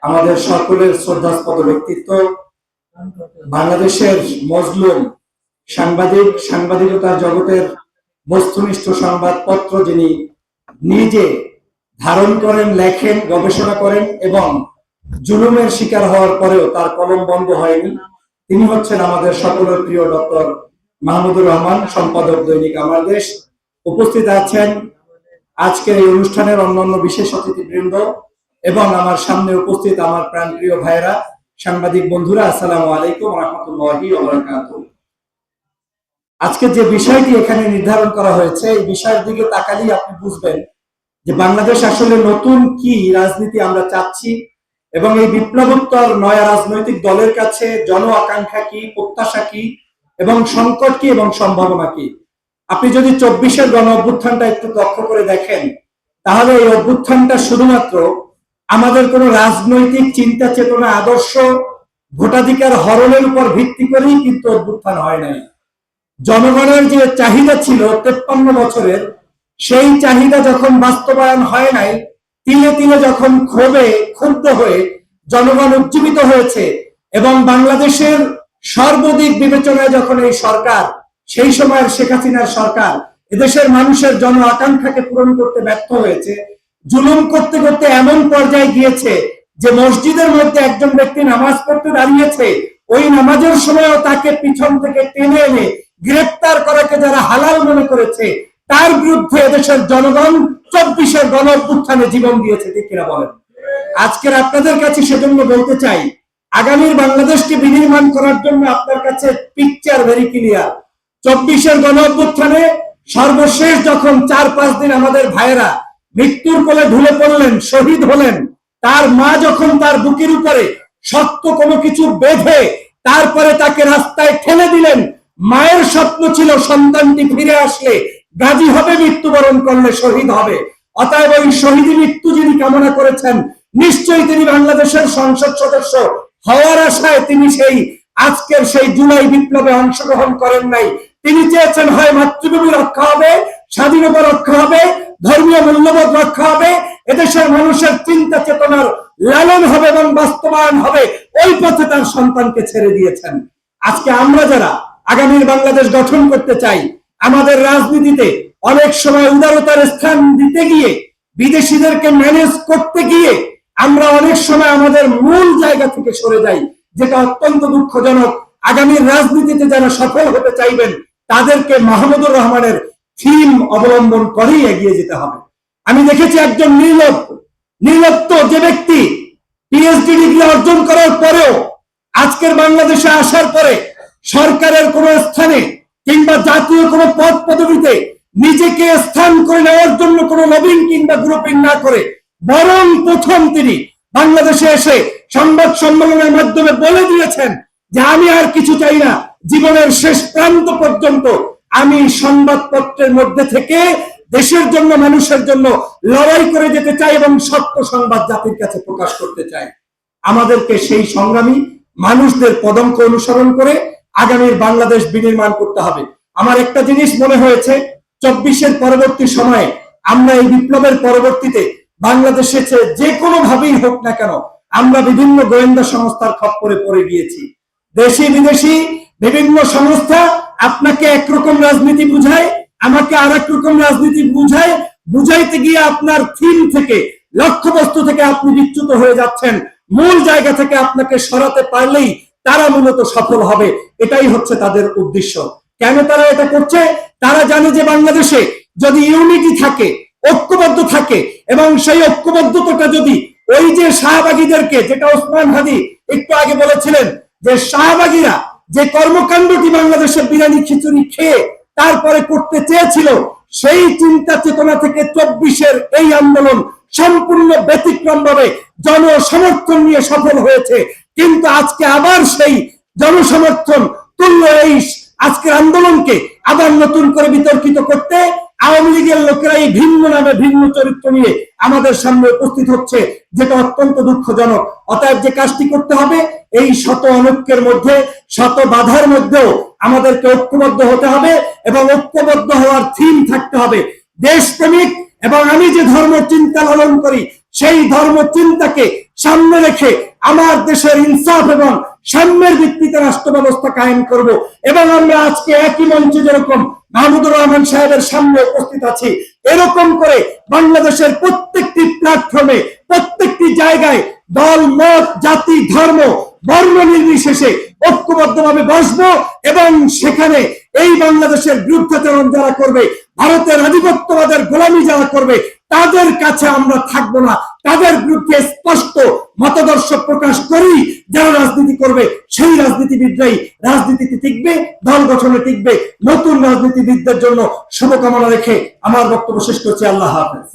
আমাদের সকলের শ্রদ্ধাস্পদ ব্যক্তিত্ব, বাংলাদেশের মজলুম সাংবাদিকতার জগতের বস্তুনিষ্ঠ সংবাদপত্র যিনি নিজে ধারণ করেন, লেখেন, গবেষণা করেন এবং জুলুমের শিকার হওয়ার পরেও তার কলম বন্ধ হয়নি, তিনি হচ্ছেন আমাদের সকলের প্রিয় ডক্টর মাহমুদুর রহমান, সম্পাদক দৈনিক আমার দেশ। উপস্থিত আছেন আজকের এই অনুষ্ঠানের অন্যান্য বিশেষ অতিথিবৃন্দ এবং আমার সামনে উপস্থিত আমার প্রাণপ্রিয় ভাইয়েরা, সাংবাদিক বন্ধুরা, আসসালামু আলাইকুম ওয়া রাহমাতুল্লাহি ওয়া বারাকাতুহু। আজকে যে বিষয়টি এখানে নির্ধারণ করা হয়েছে, এই বিষয়ের দিকে তাকালেই আপনি বুঝবেন যে বাংলাদেশ আসলে নতুন কি রাজনীতি আমরা চাচ্ছি এবং এই বিপ্লবোত্তর নয়া রাজনৈতিক দলের কাছে জন আকাঙ্ক্ষা কি, প্রত্যাশা কি এবং সংকট কি এবং সম্ভাবনা কি। আপনি যদি 24-এর গণ অভ্যুত্থানটা একটু লক্ষ্য করে দেখেন, তাহলে এই অভ্যুত্থানটা শুধুমাত্র আমাদের কোনো রাজনৈতিক চিন্তা চেতনা, আদর্শ, ভোটাধিকার হরণের উপর ভিত্তি করেই কিন্তু অভ্যুত্থান হয় নাই। জনগণের যে চাহিদা ছিল 53 বছরের, সেই চাহিদা যখন বাস্তবায়ন হয় নাই, তিলে তিলে যখন ক্ষুব্ধ হয়ে জনগণ উজ্জীবিত হয়েছে এবং বাংলাদেশের সর্বদিক বিবেচনায় যখন এই সরকার, সেই সময়ের শেখ হাসিনার সরকার, এদেশের মানুষের জন আকাঙ্ক্ষাকে পূরণ করতে ব্যর্থ হয়েছে, জুলুম করতে করতে এমন পর্যায়ে গিয়েছে যে মসজিদের মধ্যে একজন ব্যক্তি নামাজ পড়তে দাঁড়িয়েছে, ওই নামাজের সময়ও তাকে পিছন থেকে টেনে এনে গ্রেফতার করাকে যারা হালাল মনে করেছে, তার বিরুদ্ধে এদেশের জনগণ 24-এর গণ অভ্যুত্থানে জীবন দিয়েছে। ঠিক কিনা বলেন? আজকের আপনাদের কাছে সেজন্য বলতে চাই, আগামীর বাংলাদেশকে বিনির্মাণ করার জন্য আপনার কাছে পিকচার ভেরি ক্লিয়ার। 24-এর গণ অভ্যুত্থানে সর্বশেষ যখন 4-5 দিন আমাদের ভাইয়েরা মৃত্যুর কোলে ঢুলে পড়লেন, শহীদ হলেন, তার মা যখন তার বুকের উপরে শক্ত কোনো কিছু বেঁধে তারপরে তাকে রাস্তায় ঠেলে দিলেন, মায়ের স্বপ্ন ছিল সন্তানটি ফিরে আসলে গাজী হবে, মৃত্যুবরণ করলে শহীদ হবে। অতএব ওই শহীদ মৃত্যু যিনি কামনা করেছেন, নিশ্চয়ই তিনি বাংলাদেশের সংসদ সদস্য হওয়ার আশায় তিনি আজকের সেই জুলাই বিপ্লবে অংশগ্রহণ করেন নাই। তিনি চেয়েছেন হয় মাতৃভূমি রক্ষা হবে, স্বাধীনতা রক্ষা হবে, ধর্মীয় মূল্যবোধ রক্ষা হবে, এদেশের মানুষের চিন্তা চেতনার লালন হবে এবং বাস্তবায়ন হবে, ওই পথে তার সন্তানকে ছেড়ে দিয়েছেন। আজকে আমরা যারা আগামীর বাংলাদেশ গঠন করতে চাই, আমাদের রাজনীতিতে অনেক সময় উদারতার স্থান দিতে গিয়ে, বিদেশিদেরকে ম্যানেজ করতে গিয়ে আমরা অনেক সময় আমাদের মূল জায়গা থেকে সরে যাই, যেটা অত্যন্ত দুঃখজনক। আগামীর রাজনীতিতে যারা সফল হতে চাইবেন, তাদেরকে মাহমুদুর রহমানের থিম অবলম্বন করেই এগিয়ে যেতে হবে। আমি দেখেছি একজন নির্লিপ্ত যে ব্যক্তি পিএইচডি ডিগ্রি অর্জন করার পরেও আজকের বাংলাদেশে আসার পরে সরকারের কোন স্থানে কিংবা জাতীয় কোন পদ পদবিতে নিজেকে স্থান করে নেওয়ার জন্য কোন লবিং কিংবা গ্রুপিং না করে, বরং প্রথম তিনি বাংলাদেশে এসে সংবাদ সম্মেলনের মাধ্যমে বলে দিয়েছেন যে আমি আর কিছু চাই না, জীবনের শেষ প্রান্ত পর্যন্ত আমি সংবাদপত্রের মধ্যে থেকে দেশের জন্য, মানুষের জন্য লড়াই করে যেতে চাই এবং সত্য সংবাদ জাতির কাছে প্রকাশ করতে চাই। আমাদেরকে সেই সংগ্রামী মানুষদের পদঙ্ক অনুসরণ করে আগামীর বাংলাদেশ বিনির্মাণ করতে হবে। আমার একটা জিনিস মনে হয়েছে, 24-এর পরবর্তী সময়ে আমরা এই বিপ্লবের পরবর্তীতে বাংলাদেশে যে কোনো ভাবেই হোক না কেন, আমরা বিভিন্ন গোয়েন্দা সংস্থার খপ্পরে পড়ে গিয়েছি। দেশি বিদেশি বিভিন্ন সংস্থা আপনাকে একরকম রাজনীতি বুঝায়, আমাকে আর এক রকম রাজনীতি বুঝায়, বুঝাইতে গিয়ে আপনার থিম থেকে, লক্ষ্যবস্তু থেকে আপনি বিচ্যুত হয়ে যাচ্ছেন। মূল জায়গা থেকে আপনাকে সরাতে পারলেই তারা মূলত সফল হবে, এটাই হচ্ছে তাদের উদ্দেশ্য। কেন তারা এটা করছে? তারা জানে যে বাংলাদেশে যদি ইউনিটি থাকে, ঐক্যবদ্ধ থাকে, এবং সেই ঐক্যবদ্ধতাটা যদি ওই যে শাহবাগীদেরকে, যেটা ওসমান হাদি একটু আগে বলেছিলেন, যে শাহবাগীরা যে কর্মকাণ্ডটি বাংলাদেশের বিরিয়ানি খিচুড়ি খেয়ে তারপরে করতে চেয়েছিল, সেই চিন্তা চেতনা থেকে 24-এর এই আন্দোলন সম্পূর্ণ ব্যতিক্রম ভাবে জনসমর্থন নিয়ে সফল হয়েছে। কিন্তু আজকে আবার সেই জনসমর্থন তুল্য এই আজকের আন্দোলনকে আবার নতুন করে বিতর্কিত করতে আওয়ামী লীগের লোকেরা এই ভিন্ন নামে ভিন্ন চরিত্র নিয়ে আমাদের সামনে উপস্থিত হচ্ছে, যেটা অত্যন্ত দুঃখজনক। অতএব যে কাজটি করতে হবে, এই শত অনৈক্যের মধ্যে, শত বাধার মধ্যেও আমাদেরকে ঐক্যবদ্ধ হতে হবে এবং ঐক্যবদ্ধ হওয়ার থিম থাকতে হবে দেশপ্রেমিক। এবং আমি যে ধর্ম চিন্তা লালন করি, সেই ধর্ম চিন্তাকে সামনে রেখে আমার দেশের ইনসাফ এবং সাম্যের ভিত্তিতে রাষ্ট্র ব্যবস্থা কায়েম করব। এবং আমরা আজকে একই মঞ্চে যেরকম মাহমুদুর রহমান সাহেবের সামনে উপস্থিত আছি, এরকম করে বাংলাদেশের প্রত্যেকটি প্ল্যাটফর্মে, প্রত্যেকটি জায়গায় দল, মত, জাতি, ধর্ম, বর্ণ নির্বিশেষে ঐক্যবদ্ধভাবে বসবো এবং সেখানে এই বাংলাদেশের বিরুদ্ধাচরণ যারা করবে, ভারতের আধিপত্যবাদের গোলামি যারা করবে, তাদের কাছে আমরা থাকবো না। তাদের বিরুদ্ধে স্পষ্ট মতাদর্শ প্রকাশ করি যারা রাজনীতি করবে, সেই রাজনীতিবিদরাই রাজনীতিতে টিকবে, দল গঠনে টিকবে। নতুন রাজনীতিবিদদের জন্য শুভকামনা রেখে আমার বক্তব্য শেষ করছি। আল্লাহ হাফেজ।